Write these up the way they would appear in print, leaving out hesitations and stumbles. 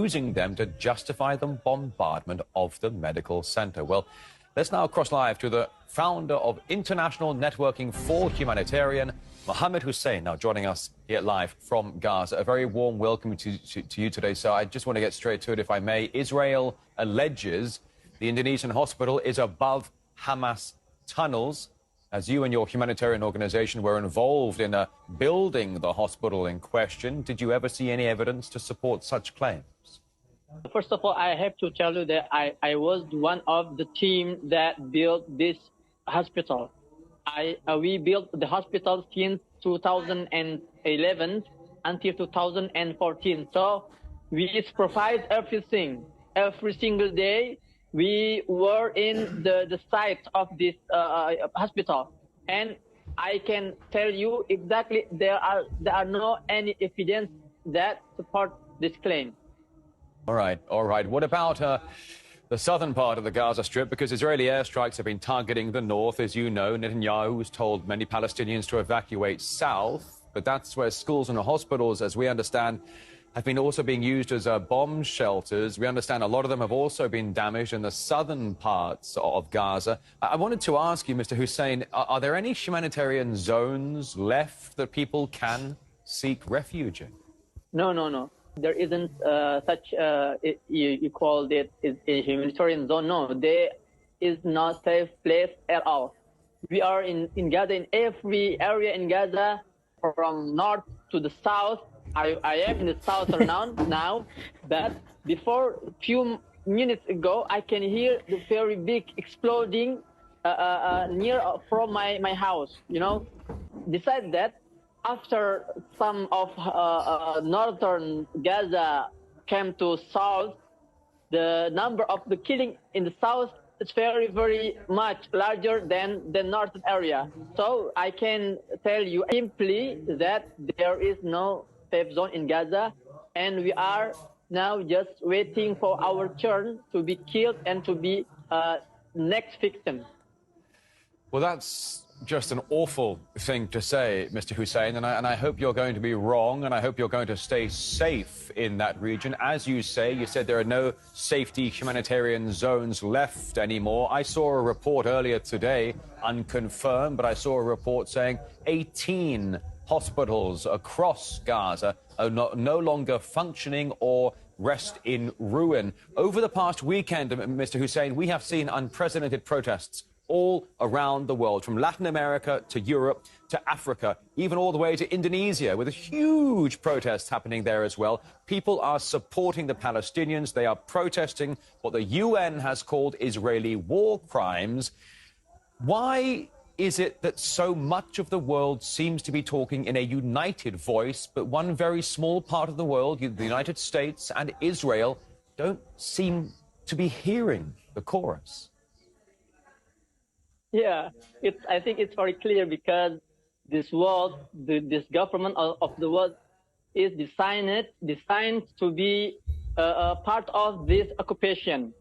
using them to justify the bombardment of the medical center. Well, let's now cross live to the founder of International Networking for Humanitarian, Mohammed Hussein, now joining us here live from Gaza. A very warm welcome to you today, sir. I just want to get straight to it, if I may. Israel alleges the Indonesian hospital is above Hamas tunnels, as you and your humanitarian organization were involved in building the hospital in question. Did you ever see any evidence to support such claims? First of all, I have to tell you that I was one of the team that built this hospital. We built the hospital since 2011 until 2014. So we provide everything. Every single day, we were in the site of this hospital. And I can tell you exactly there are no any evidence that support this claim. All right. What about the southern part of the Gaza Strip? Because Israeli airstrikes have been targeting the north. As you know, Netanyahu has told many Palestinians to evacuate south. But that's where schools and hospitals, as we understand, have been also being used as bomb shelters. We understand a lot of them have also been damaged in the southern parts of Gaza. I wanted to ask you, Mr. Hussein, are there any humanitarian zones left that people can seek refuge in? No. There isn't such, you called it a humanitarian zone. No, there is not safe place at all. We are in Gaza, in every area in Gaza, from north to the south. I am in the south now, but before a few minutes ago, I can hear the very big exploding near from my house, you know. Besides that, after some of northern Gaza came to south, the number of the killing in the south is very, very much larger than the northern area. So I can tell you simply that there is no safe zone in Gaza, and we are now just waiting for our turn to be killed and to be next victim. Well, that's just an awful thing to say, Mr. Hussein, and I hope you're going to be wrong, and I hope you're going to stay safe in that region. As you say, you said there are no safety humanitarian zones left anymore. I saw a report earlier today, unconfirmed, but I saw a report saying 18 hospitals across Gaza are no longer functioning or rest in ruin. Over the past weekend, Mr. Hussein, we have seen unprecedented protests all around the world, from Latin America to Europe to Africa, even all the way to Indonesia, with a huge protests happening there as well. People are supporting the Palestinians. They are protesting what the UN has called Israeli war crimes. Why is it that so much of the world seems to be talking in a united voice, but one very small part of the world, the United States and Israel, don't seem to be hearing the chorus? Yeah, I think it's very clear, because this world, this government of the world is designed to be a part of this occupation.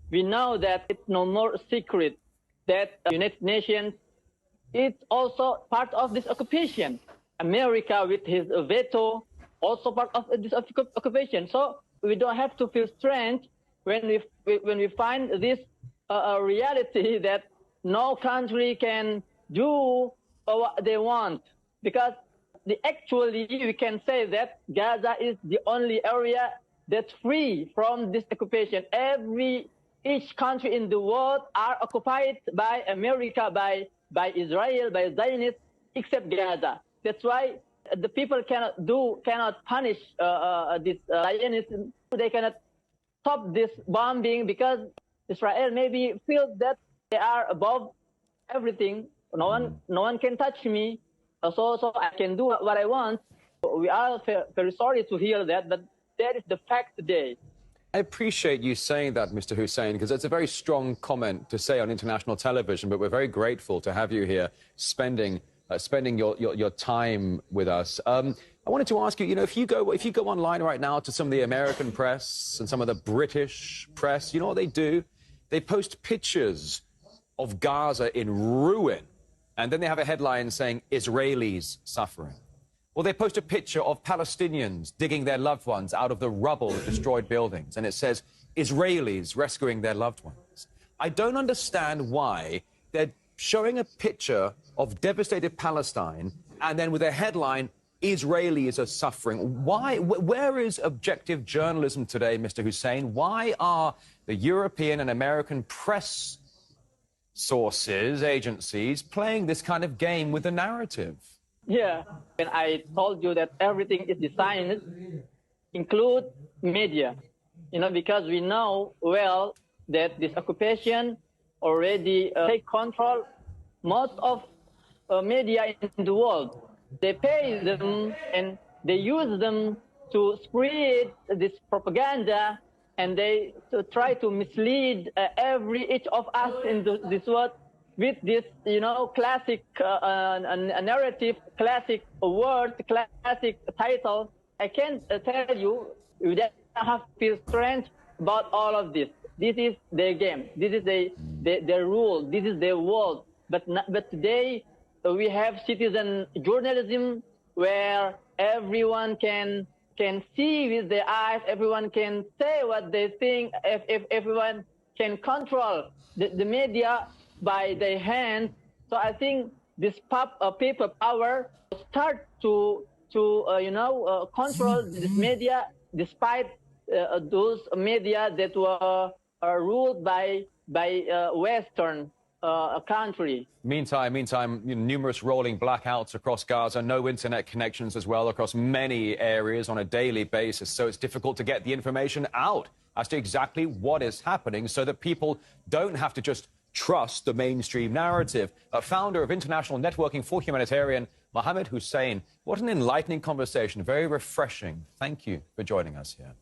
We know that it's no more a secret that the United Nations is also part of this occupation. America, with his veto, also part of this occupation. So we don't have to feel strange when we find this reality that no country can do what they want, because actually we can say that Gaza is the only area that's free from this occupation. Each country in the world are occupied by America, by Israel, by Zionists, except Gaza. That's why the people cannot punish this Zionists. They cannot stop this bombing, because Israel maybe feels that they are above everything. No one can touch me, so I can do what I want. We are very sorry to hear that, but that is the fact today. I appreciate you saying that, Mr. Hussein, because it's a very strong comment to say on international television, but we're very grateful to have you here spending your time with us. I wanted to ask you, if you go online right now to some of the American press and some of the British press, you know what they do? They post pictures of Gaza in ruin, and then they have a headline saying Israelis suffering. Well, they post a picture of Palestinians digging their loved ones out of the rubble of destroyed buildings, and it says, Israelis rescuing their loved ones. I don't understand why they're showing a picture of devastated Palestine, and then with a headline, Israelis are suffering. Why? Where is objective journalism today, Mr. Hussein? Why are the European and American press sources, agencies, playing this kind of game with the narrative? Yeah, and I told you that everything is designed, include media, because we know well that this occupation already take control most of media in the world. They pay them and they use them to spread this propaganda, and they try to mislead each of us in this world with this, classic narrative, classic word, classic title. I can tell you, you don't have to feel strange about all of this. This is their game. This is their rule. This is their world. But today we have citizen journalism where everyone can see with their eyes. Everyone can say what they think. If everyone can control the media by their hands. So I think this paper power start to control this media, despite those media that were ruled by Western country. Meantime, numerous rolling blackouts across Gaza, no internet connections as well across many areas on a daily basis. So it's difficult to get the information out as to exactly what is happening so that people don't have to just trust the mainstream narrative. A founder of International Networking for Humanitarian, Mohammed Hussein. What an enlightening conversation, very refreshing. Thank you for joining us here.